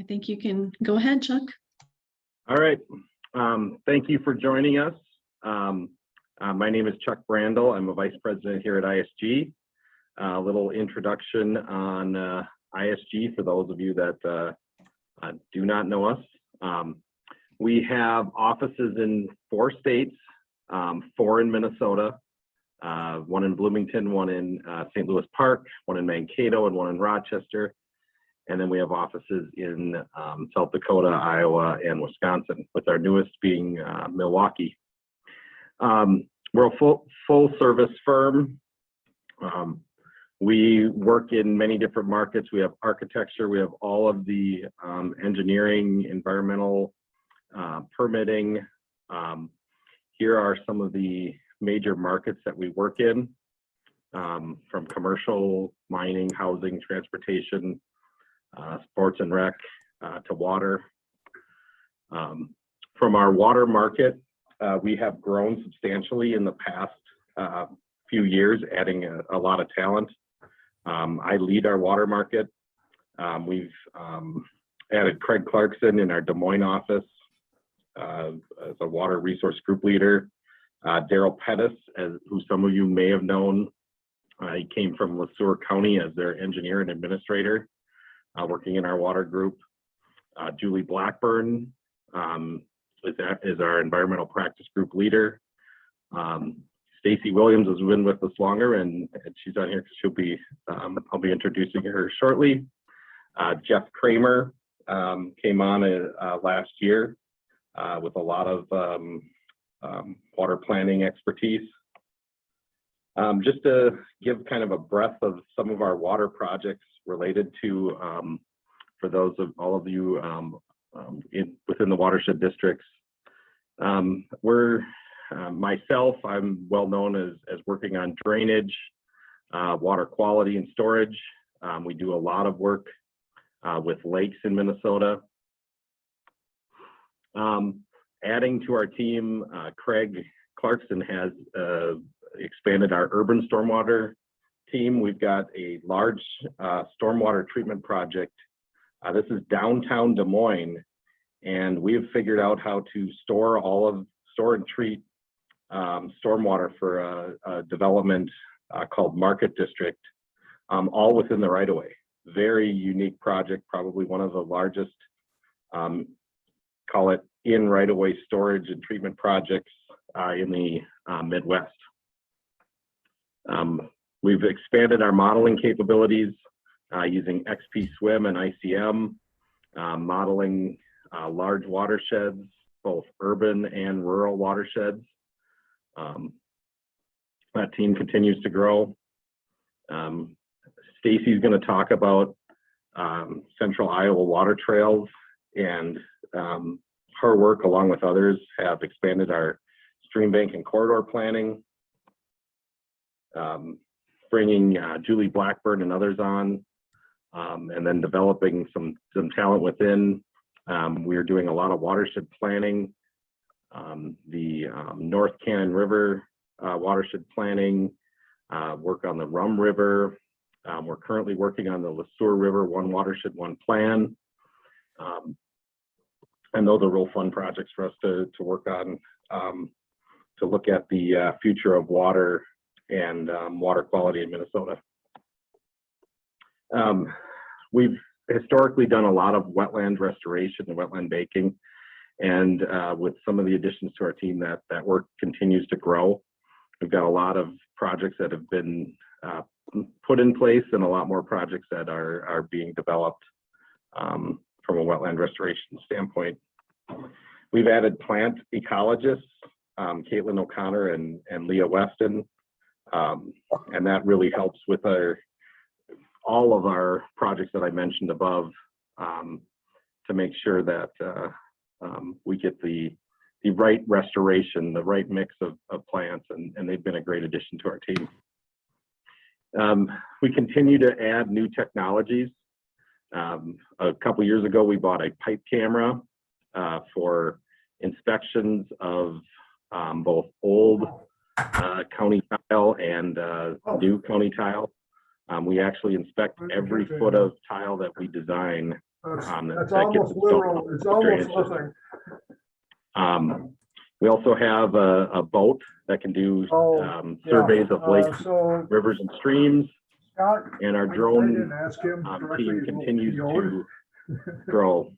I think you can go ahead, Chuck. All right. Thank you for joining us. My name is Chuck Brandel. I'm a vice president here at ISG. A little introduction on ISG for those of you that do not know us. We have offices in 4 states, 4 in Minnesota, 1 in Bloomington, 1 in St. Louis Park, 1 in Mankato, and 1 in Rochester. And then we have offices in South Dakota, Iowa, and Wisconsin, with our newest being Milwaukee. We're a full service firm. We work in many different markets. We have architecture, we have all of the engineering, environmental, permitting. Here are some of the major markets that we work in, from commercial, mining, housing, transportation, sports and rec, to water. From our water market, we have grown substantially in the past few years, adding a lot of talent. I lead our water market. We've added Craig Clarkson in our Des Moines office as a water resource group leader. Daryl Pettis, who some of you may have known, he came from LeSueur County as their engineer and administrator, working in our water group. Julie Blackburn is our environmental practice group leader. Staci Williams has been with us longer, and she's on here because she'll be, I'll be introducing her shortly. Jeff Kramer came on last year with a lot of water planning expertise. Just to give kind of a breadth of some of our water projects related to, for those of all of you within the watershed districts. Myself, I'm well known as working on drainage, water quality and storage. We do a lot of work with lakes in Minnesota. Adding to our team, Craig Clarkson has expanded our urban stormwater team. We've got a large stormwater treatment project. This is downtown Des Moines, and we have figured out how to store and treat stormwater for a development called Market District, all within the right of way. Very unique project, probably one of the largest, call it in right of way storage and treatment projects in the Midwest. We've expanded our modeling capabilities using XP Swim and ICM, modeling large watersheds, both urban and rural watersheds. That team continues to grow. Staci's going to talk about Central Iowa water trails, and her work, along with others, have expanded our streambank and corridor planning. Bringing Julie Blackburn and others on, and then developing some talent within. We are doing a lot of watershed planning, the North Cannon River watershed planning, work on the Rum River. We're currently working on the LeSueur River One Watershed One Plan. And those are real fun projects for us to work on, to look at the future of water and water quality in Minnesota. We've historically done a lot of wetland restoration and wetland baking, and with some of the additions to our team, that work continues to grow. We've got a lot of projects that have been put in place, and a lot more projects that are being developed from a wetland restoration standpoint. We've added plant ecologists, Caitlin O'Connor and Leah Weston, and that really helps with all of our projects that I mentioned above, to make sure that we get the right restoration, the right mix of plants, and they've been a great addition to our team. We continue to add new technologies. A couple years ago, we bought a pipe camera for inspections of both old county tile and new county tile. We actually inspect every foot of tile that we design That's that gets almost its own literal. It's almost drainage nothing. system. We also have a boat that can do surveys of lakes, So rivers, and streams, Scott, and our I drone didn't ask him directly. team continues He to grow.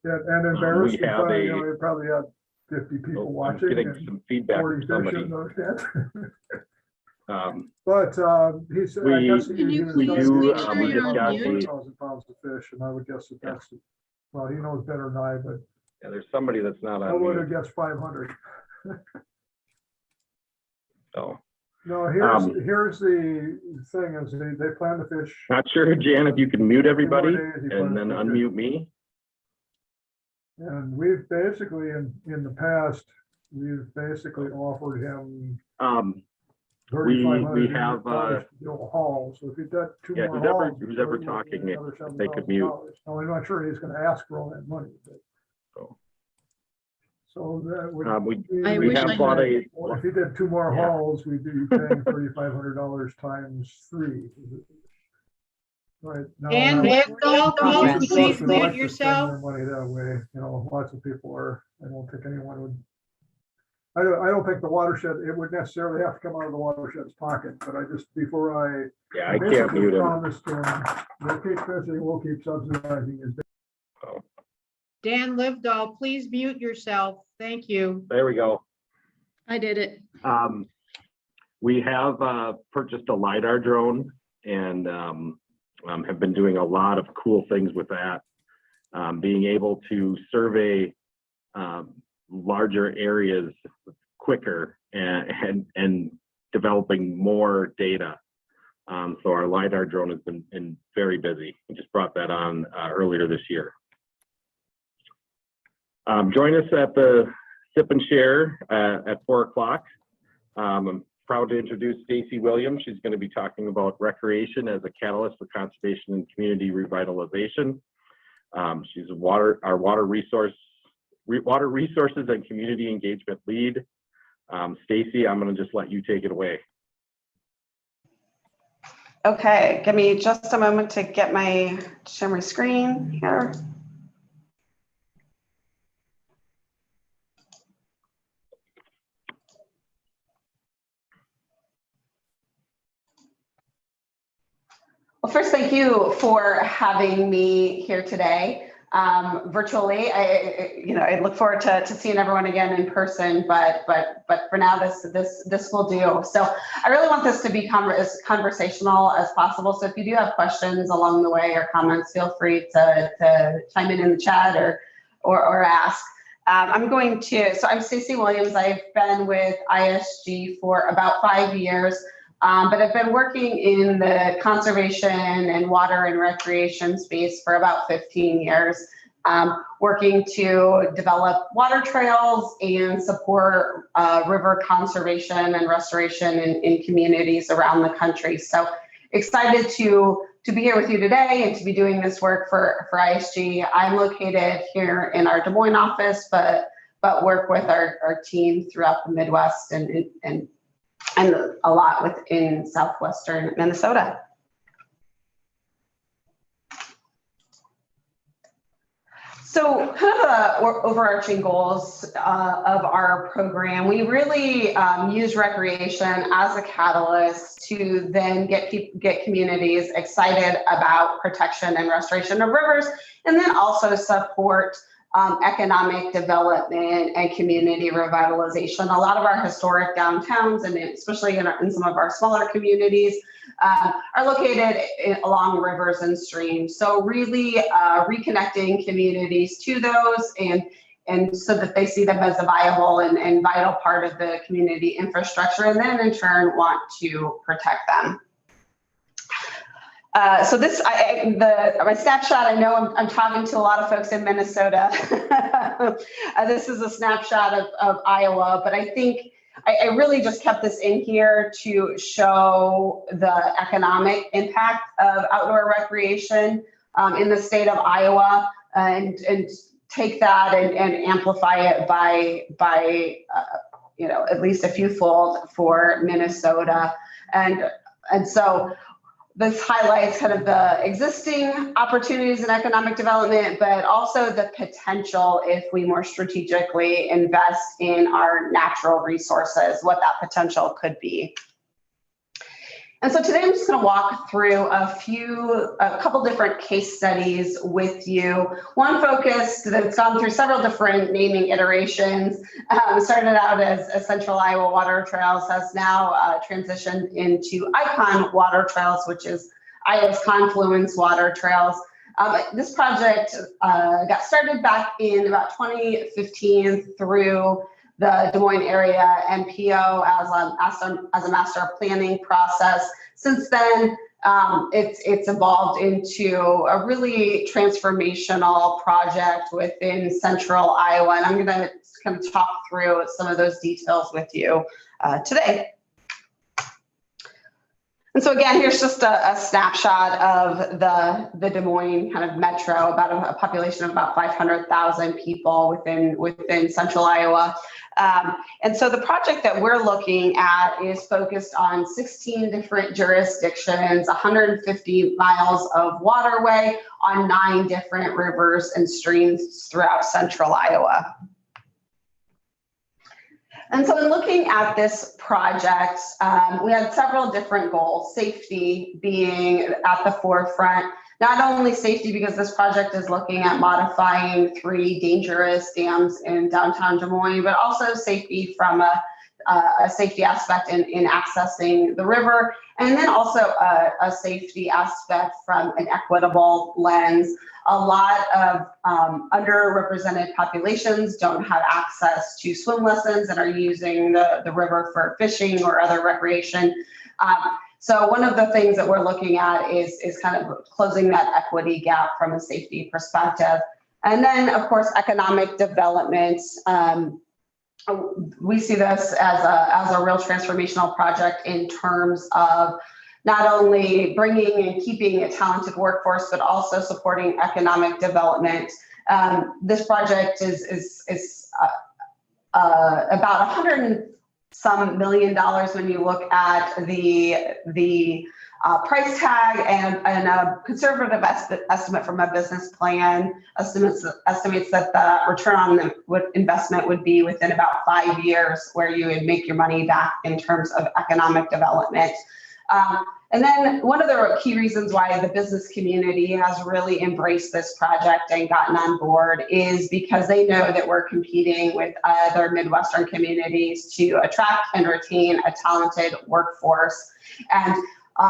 and embarrassed, we have he probably had 50 people watching. I'm getting and some feedback 40 from fish somebody. in those nets. But he said, we- I guess Can you was please telling me make that sure he you're caught on about mute? 4,000 pounds of fish, and I would guess that that's, well, he knows better than I, but yeah, there's somebody that's not I on would mute. have guessed 500. So No, here's the thing is they plan to fish. not sure, Jan, if you can mute everybody days, he and plans then to fish. unmute me. And we've basically, in the past, we've basically offered him We 3,500 have hauls. So if you've got two yeah, more who's ever hauls, talking, another they could mute. $7,000. Now, I'm not sure he's going to ask for all that money, but so that would. I we wish have I bought had- a If he did two more Yeah. hauls, we'd be paying $3,500 times 3. Right now. And now- Brandel, now can you people please would mute like to spend yourself? their money that way, lots of people are, I don't think anyone would. I don't think the watershed, it would necessarily have to come out of the watershed's pocket, but I just, before I. Yeah, I can't basically mute him. promised him, we'll keep fishing, we'll keep subsidizing his. Dan Livedall, please mute yourself. Thank you. There we go. I did it. We have purchased a LiDAR drone and have been doing a lot of cool things with that. Being able to survey larger areas quicker and developing more data. So our LiDAR drone has been very busy. We just brought that on earlier this year. Join us at the Sip and Share at 4 o'clock. I'm proud to introduce Staci Williams. She's going to be talking about recreation as a catalyst for conservation and community revitalization. She's our water resources and community engagement lead. Staci, I'm going to just let you take it away. Okay, give me just a moment to share my screen here. Well, first, thank you for having me here today virtually. I look forward to seeing everyone again in person, but for now, this will do. So I really want this to be as conversational as possible. So if you do have questions along the way or comments, feel free to chime in the chat or ask. So I'm Staci Williams. I've been with ISG for about 5 years. But I've been working in the conservation and water and recreation space for about 15 years, working to develop water trails and support river conservation and restoration in communities around the country. So excited to be here with you today and to be doing this work for ISG. I'm located here in our Des Moines office, but work with our team throughout the Midwest and a lot within southwestern Minnesota. So kind of the overarching goals of our program, we really use recreation as a catalyst to then get communities excited about protection and restoration of rivers, and then also support economic development and community revitalization. A lot of our historic downtowns, and especially in some of our smaller communities, are located along rivers and streams. So really reconnecting communities to those and so that they see them as a viable and vital part of the community infrastructure, and then in turn want to protect them. So this, my snapshot, I know I'm talking to a lot of folks in Minnesota. This is a snapshot of Iowa, but I think I really just kept this in here to show the economic impact of outdoor recreation in the state of Iowa, and take that and amplify it by at least a few fold for Minnesota. And so this highlights kind of the existing opportunities in economic development, but also the potential if we more strategically invest in our natural resources, what that potential could be. And so today I'm just going to walk through a couple different case studies with you. One focused that's gone through several different naming iterations. Started out as Central Iowa Water Trails, has now transitioned into Icon Water Trails, which is Iowa's Confluence Water Trails. This project got started back in about 2015 through the Des Moines area MPO as a master planning process. Since then, it's evolved into a really transformational project within Central Iowa, and I'm going to kind of talk through some of those details with you today. And so again, here's just a snapshot of the Des Moines kind of metro, about a population of about 500,000 people within Central Iowa. And so the project that we're looking at is focused on 16 different jurisdictions, 150 miles of waterway on 9 different rivers and streams throughout Central Iowa. And so in looking at this project, we had several different goals, safety being at the forefront. Not only safety, because this project is looking at modifying 3 dangerous dams in downtown Des Moines, but also safety from a safety aspect in accessing the river, and then also a safety aspect from an equitable lens. A lot of underrepresented populations don't have access to swim lessons and are using the river for fishing or other recreation. So one of the things that we're looking at is kind of closing that equity gap from a safety perspective. And then, of course, economic development. We see this as a real transformational project in terms of not only bringing and keeping a talented workforce, but also supporting economic development. This project is about $100 some million when you look at the price tag, and a conservative estimate from a business plan estimates that the return on the investment would be within about 5 years, where you would make your money back in terms of economic development. And then one of the key reasons why the business community has really embraced this project and gotten on board is because they know that we're competing with other Midwestern communities to attract and retain a talented workforce. And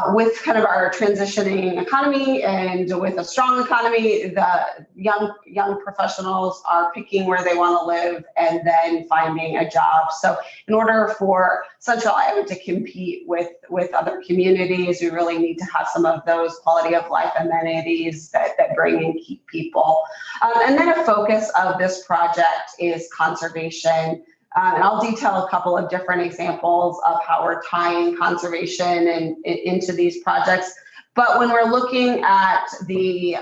with kind of our transitioning economy and with a strong economy, the young professionals are picking where they want to live and then finding a job. So in order for Central Iowa to compete with other communities, we really need to have some of those quality of life amenities that bring and keep people. And then a focus of this project is conservation. And I'll detail a couple of different examples of how we're tying conservation into these projects. But when we're looking at the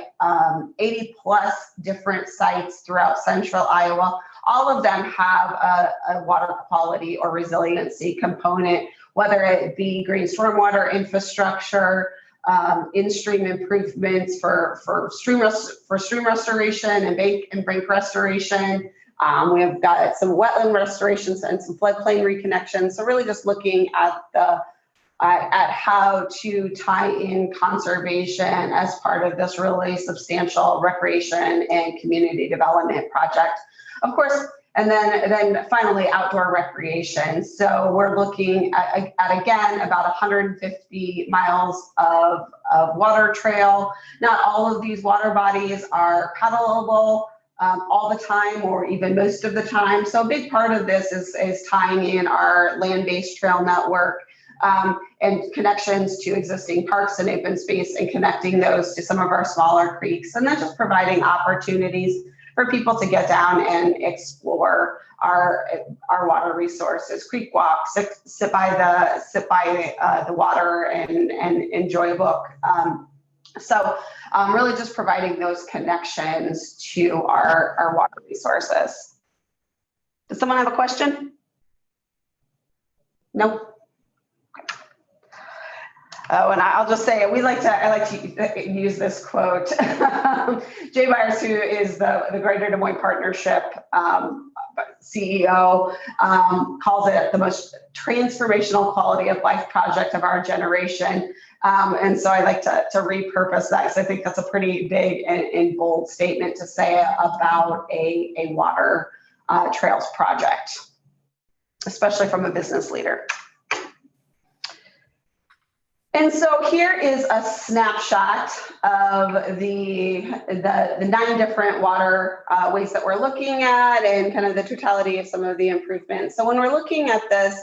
80 plus different sites throughout Central Iowa, all of them have a water quality or resiliency component, whether it be green stormwater infrastructure, in-stream improvements for stream restoration and bank restoration. We have got some wetland restorations and some floodplain reconnection. So really just looking at at how to tie in conservation as part of this really substantial recreation and community development project. Of course, and then finally outdoor recreation. So we're looking at again about 150 miles of water trail. Not all of these water bodies are paddleable all the time or even most of the time. So a big part of this is tying in our land-based trail network and connections to existing parks and open space and connecting those to some of our smaller creeks, and then just providing opportunities for people to get down and explore our water resources, creek walks, sit by the water and enjoy a book. So really just providing those connections to our water resources. Does someone have a question? No? Oh, and I'll just say, I like to use this quote. Jay Byers, who is the Greater Des Moines Partnership CEO, calls it the most transformational quality of life project of our generation. And so I like to repurpose that, because I think that's a pretty big and bold statement to say about a water trails project, especially from a business leader. And so here is a snapshot of the 9 different water ways that we're looking at, and kind of the totality of some of the improvements. So when we're looking at this,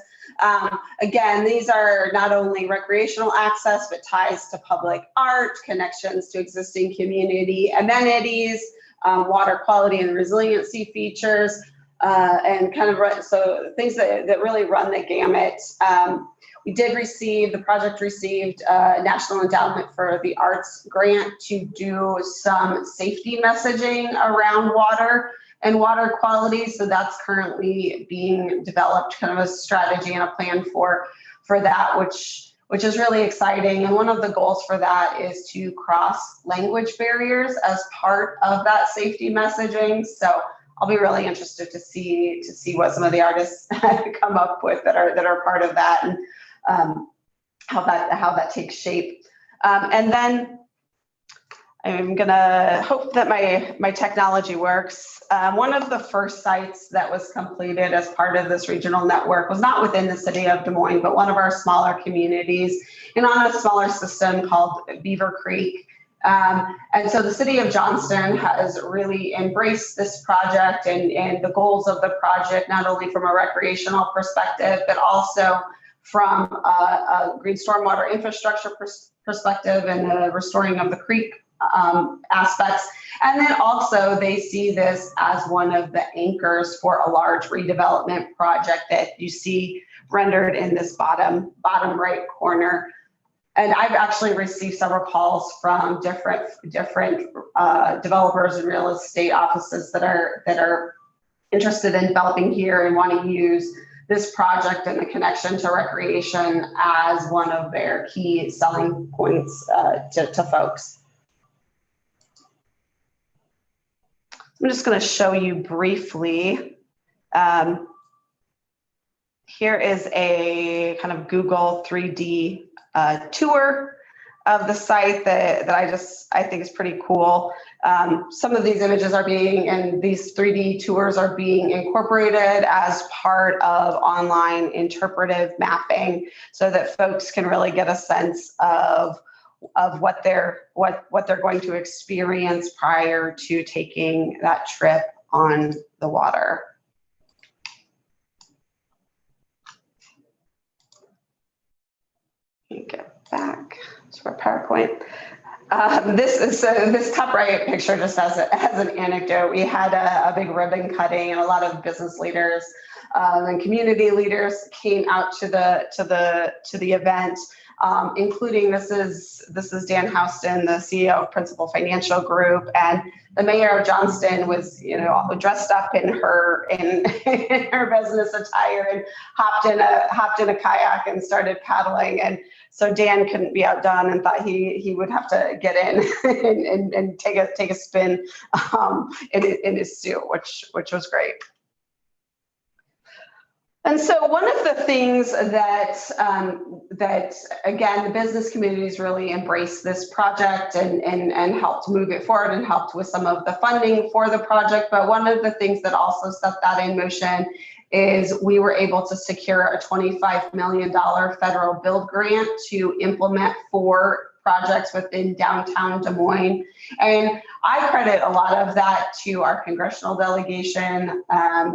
again, these are not only recreational access, but ties to public art, connections to existing community amenities, water quality and resiliency features, and kind of so things that really run the gamut. The project received a National Endowment for the Arts grant to do some safety messaging around water and water quality. So that's currently being developed, kind of a strategy and a plan for that, which is really exciting. And one of the goals for that is to cross language barriers as part of that safety messaging. So I'll be really interested to see what some of the artists come up with that are part of that, and how that takes shape. And then I'm gonna hope that my technology works. One of the first sites that was completed as part of this regional network was not within the city of Des Moines, but one of our smaller communities, and on a smaller system called Beaver Creek. And so the city of Johnston has really embraced this project and the goals of the project, not only from a recreational perspective, but also from a green stormwater infrastructure perspective and the restoring of the creek aspects. And then also they see this as one of the anchors for a large redevelopment project that you see rendered in this bottom right corner. And I've actually received several calls from different developers and real estate offices that are interested in developing here and want to use this project and the connection to recreation as one of their key selling points to folks. I'm just going to show you briefly. Here is a kind of Google 3D tour of the site that I think is pretty cool. Some of these images are and these 3D tours are being incorporated as part of online interpretive mapping, so that folks can really get a sense of what they're going to experience prior to taking that trip on the water. Let me get back to our PowerPoint. This top right picture just as an anecdote. We had a big ribbon cutting, and a lot of business leaders and community leaders came out to the event, including this is Dan Houston, the CEO of Principal Financial Group, and the mayor of Johnston was dressed up in her business attire and hopped in a kayak and started paddling. And so Dan couldn't be outdone and thought he would have to get in and take a spin in his suit, which was great. And so one of the things that again, the business communities really embraced this project and helped move it forward and helped with some of the funding for the project. But one of the things that also set that in motion is we were able to secure a $25 million federal build grant to implement 4 projects within downtown Des Moines. And I credit a lot of that to our congressional delegation.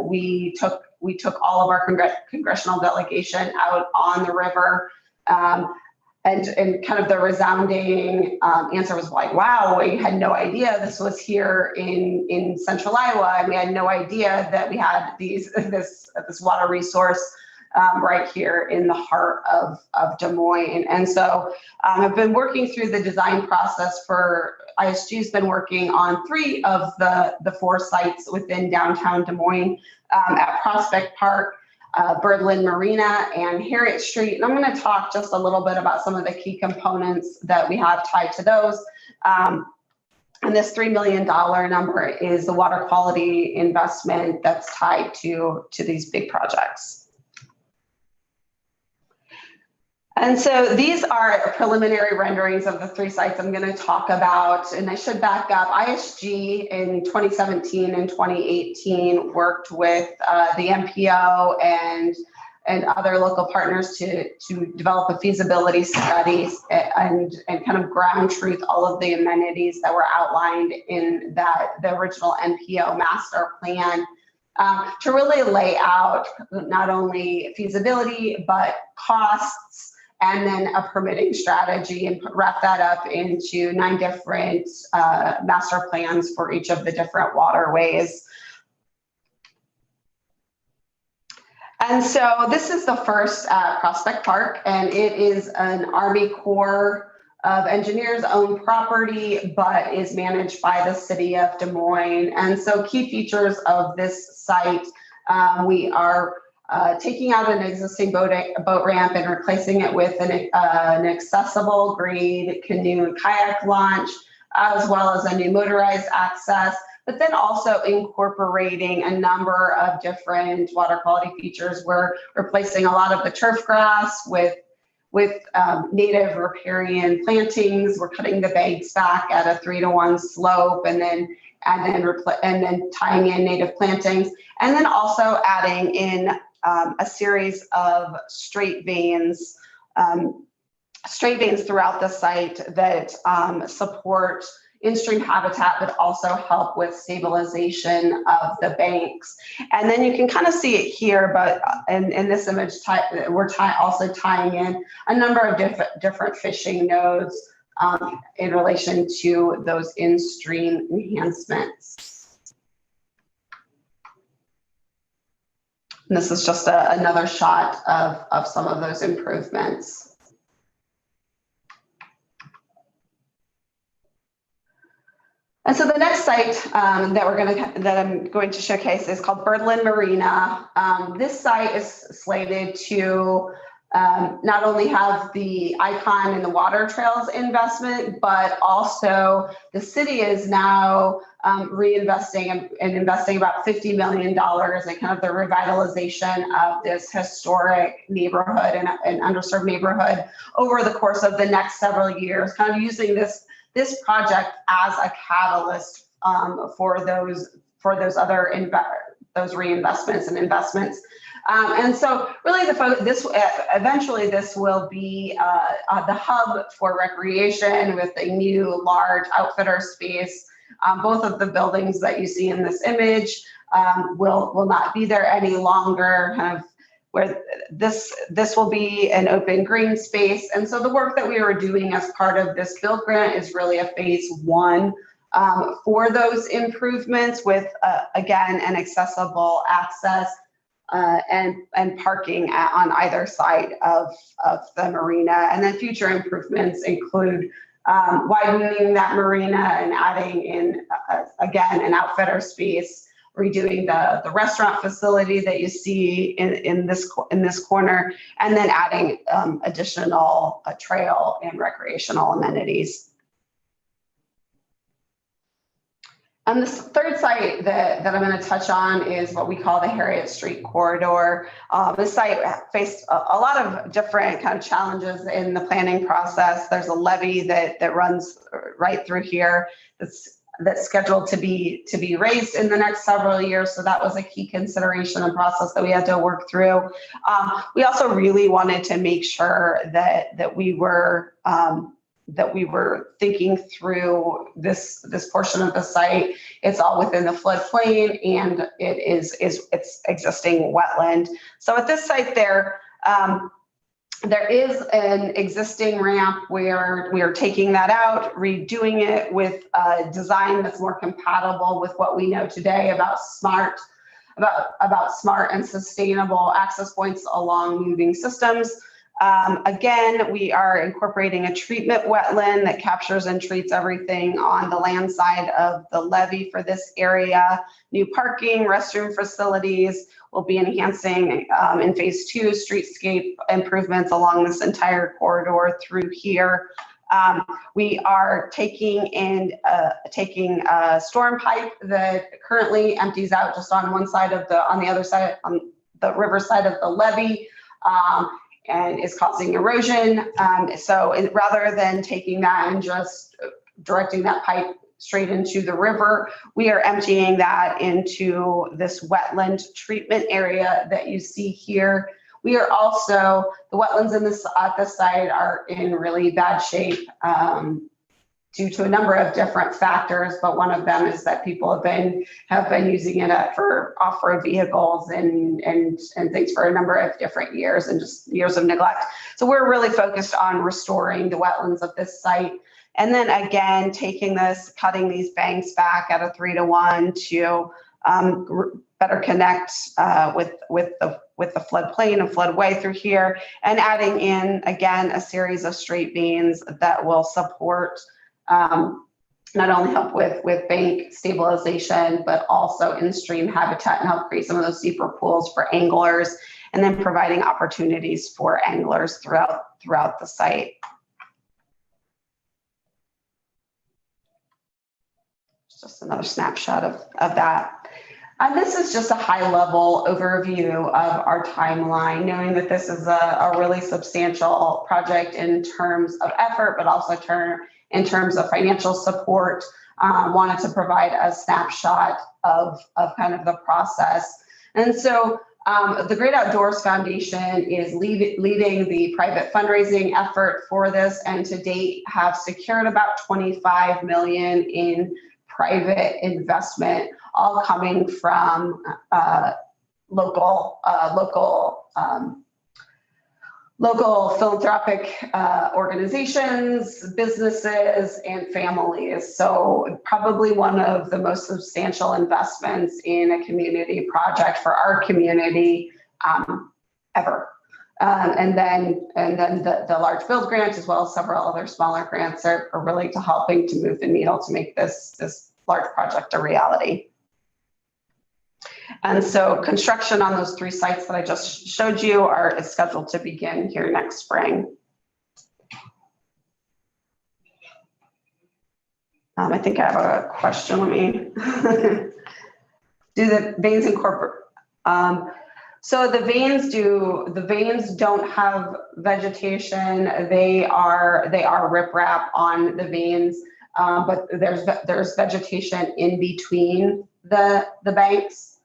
We took all of our congressional delegation out on the river, and kind of the resounding answer was like, wow, we had no idea this was here in central Iowa, and we had no idea that we had this water resource right here in the heart of Des Moines. And so I've been working through the design process for ISG's been working on 3 of the 4 sites within downtown Des Moines. At Prospect Park, Birdland Marina and Harriet Street. And I'm going to talk just a little bit about some of the key components that we have tied to those. And this $3 million number is the water quality investment that's tied to these big projects. And so these are preliminary renderings of the 3 sites I'm going to talk about. And I should back up. ISG in 2017 and 2018 worked with the MPO and other local partners to develop a feasibility study and kind of ground truth all of the amenities that were outlined in the original MPO master plan, to really lay out not only feasibility, but costs, and then a permitting strategy, and wrap that up into 9 different master plans for each of the different waterways. And so this is the first Prospect Park, and it is an Army Corps of Engineers owned property, but is managed by the city of Des Moines. And so key features of this site, we are taking out an existing boat ramp and replacing it with an accessible grade canoe and kayak launch, as well as a new motorized access, but then also incorporating a number of different water quality features. We're replacing a lot of the turf grass with native riparian plantings. We're cutting the banks back at a 3-to-1 slope, and then tying in native plantings, and then also adding in a series of straight veins throughout the site that support in-stream habitat, but also help with stabilization of the banks. And then you can kind of see it here, but in this image, we're also tying in a number of different fishing nodes in relation to those in-stream enhancements. And this is just another shot of some of those improvements. And so the next site that I'm going to showcase is called Birdland Marina. This site is slated to not only have the icon and the water trails investment, but also the city is now reinvesting and investing about $50 million in kind of the revitalization of this historic neighborhood and underserved neighborhood over the course of the next several years, kind of using this project as a catalyst for those other those reinvestments and investments. And so really eventually this will be the hub for recreation with a new large outfitter space. Both of the buildings that you see in this image will not be there any longer, kind of where this will be an open green space. And so the work that we were doing as part of this build grant is really a phase 1 for those improvements with, again, an accessible access and parking on either side of the marina. And then future improvements include widening that marina and adding in, again, an outfitter space, redoing the restaurant facility that you see in this corner, and then adding additional trail and recreational amenities. And this third site that I'm going to touch on is what we call the Harriet Street corridor. This site faced a lot of different kind of challenges in the planning process. There's a levee that runs right through here that's scheduled to be raised in the next several years. So that was a key consideration and process that we had to work through. We also really wanted to make sure that we were thinking through this portion of the site. It's all within the floodplain, and it's existing wetland. So at this site there is an existing ramp where we are taking that out, redoing it with a design that's more compatible with what we know today about smart and sustainable access points along moving systems. Again, we are incorporating a treatment wetland that captures and treats everything on the land side of the levee for this area. New parking, restroom facilities. We'll be enhancing in phase 2 streetscape improvements along this entire corridor through here. We are taking a storm pipe that currently empties out just on one side of on the other side, on the river side of the levee, and is causing erosion. So rather than taking that and just directing that pipe straight into the river, we are emptying that into this wetland treatment area that you see here. We are also, the wetlands at this site are in really bad shape due to a number of different factors, but one of them is that people have been using it for off-road vehicles and things for a number of different years and just years of neglect. So we're really focused on restoring the wetlands of this site. And then again, taking this, cutting these banks back at a 3-to-1 to better connect with the floodplain and floodway through here, and adding in again a series of straight beams that will support not only help with bank stabilization, but also in stream habitat and help create some of those deeper pools for anglers, and then providing opportunities for anglers throughout the site. Just another snapshot of that. And this is just a high-level overview of our timeline, knowing that this is a really substantial project in terms of effort, but also in terms of financial support. Wanted to provide a snapshot of kind of the process. And so the Great Outdoors Foundation is leading the private fundraising effort for this, and to date have secured about $25 million in private investment, all coming from local philanthropic organizations, businesses, and families. So probably one of the most substantial investments in a community project for our community ever. And then the large build grant, as well as several other smaller grants, are really helping to move the needle to make this large project a reality. And so construction on those 3 sites that I just showed you is scheduled to begin here next spring. I think I have a question. Let me do the veins incorporate. So the veins don't have vegetation. They are riprap on the veins, but there's vegetation in between the banks.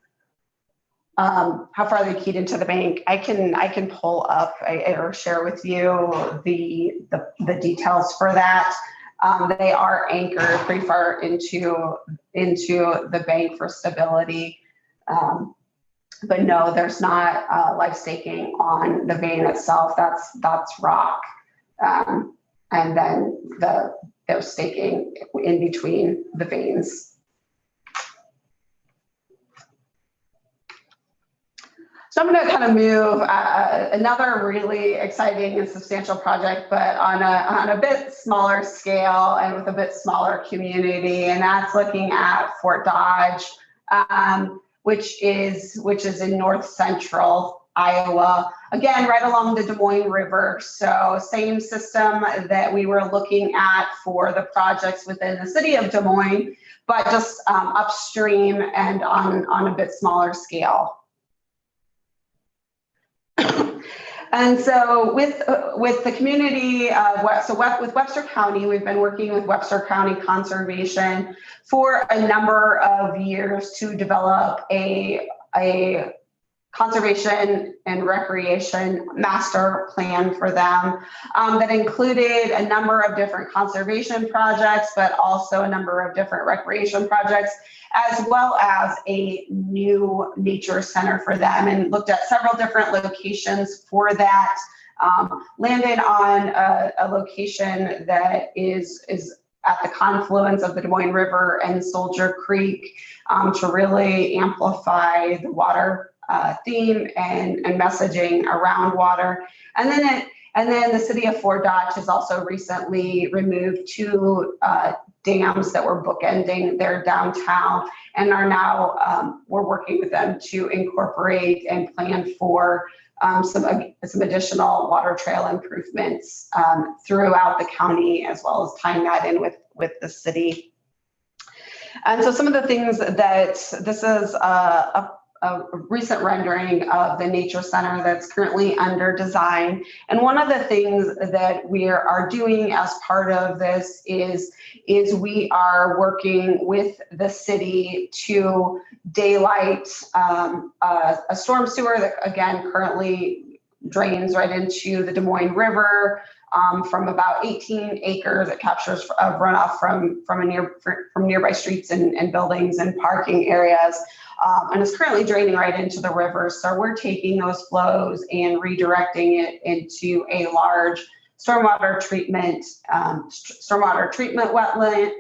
How far they keyed into the bank, I can pull up or share with you the details for that. They are anchored pretty far into the bank for stability. But no, there's not life staking on the vein itself. That's rock, and then there's staking in between the veins. So I'm going to kind of move another really exciting and substantial project, but on a bit smaller scale and with a bit smaller community, and that's looking at Fort Dodge, which is in north central Iowa. Again, right along the Des Moines River. So same system that we were looking at for the projects within the city of Des Moines, but just upstream and on a bit smaller scale. And so with the community, with Webster County, we've been working with Webster County Conservation for a number of years to develop a conservation and recreation master plan for them that included a number of different conservation projects, but also a number of different recreation projects, as well as a new nature center for them, and looked at several different locations for that. Landed on a location that is at the confluence of the Des Moines River and Soldier Creek to really amplify the water theme and messaging around water. And then And then the city of Fort Dodge has also recently removed 2 dams that were bookending their downtown, and are now, we're working with them to incorporate and plan for some additional water trail improvements throughout the county, as well as tying that in with the city. And so some of the things that this is a recent rendering of the nature center that's currently under design. And one of the things that we are doing as part of this is we are working with the city to daylight a storm sewer that, again, currently drains right into the Des Moines River from about 18 acres. It captures runoff from nearby streets and buildings and parking areas. And is currently draining right into the river. So we're taking those flows and redirecting it into a large stormwater treatment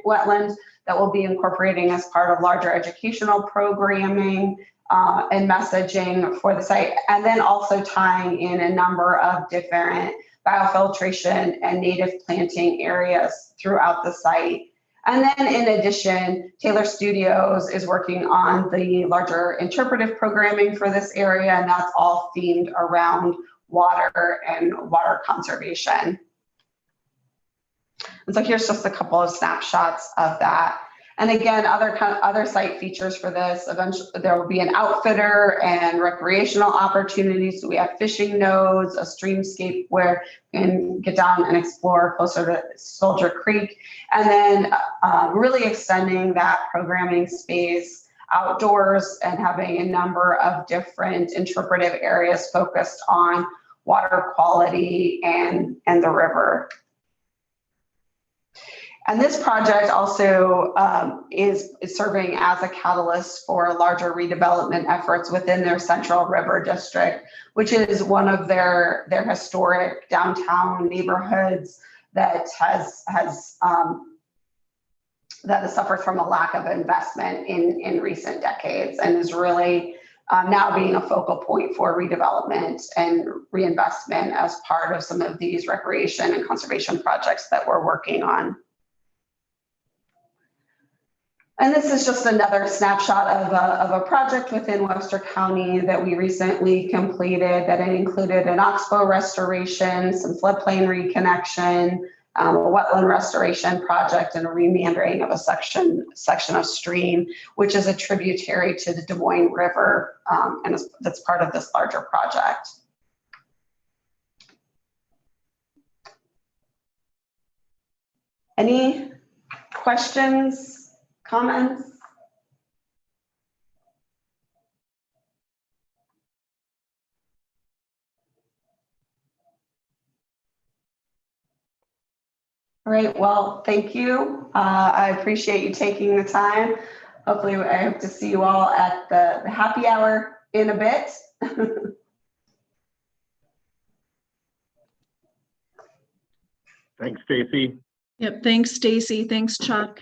wetland that will be incorporating as part of larger educational programming and messaging for the site, and then also tying in a number of different biofiltration and native planting areas throughout the site. And then in addition, Taylor Studios is working on the larger interpretive programming for this area, and that's all themed around water and water conservation. And so here's just a couple of snapshots of that. And again, other site features for this, eventually there will be an outfitter and recreational opportunities. So we have fishing nodes, a streamscape where you can get down and explore closer to Soldier Creek, and then really extending that programming space outdoors and having a number of different interpretive areas focused on water quality and the river. And this project also is serving as a catalyst for larger redevelopment efforts within their Central River District, which is one of their historic downtown neighborhoods that has suffered from a lack of investment in recent decades, and is really now being a focal point for redevelopment and reinvestment as part of some of these recreation and conservation projects that we're working on. And this is just another snapshot of a project within Webster County that we recently completed that included an oxbow restoration, some floodplain reconnection, a wetland restoration project, and a remeandering of a section of stream, which is a tributary to the Des Moines River, and that's part of this larger project. Any questions? Comments? All right, well, thank you. I appreciate you taking the time. Hopefully I hope to see you all at the happy hour in a bit. Thanks, Staci. Yep, thanks, Stacy. Thanks, Chuck.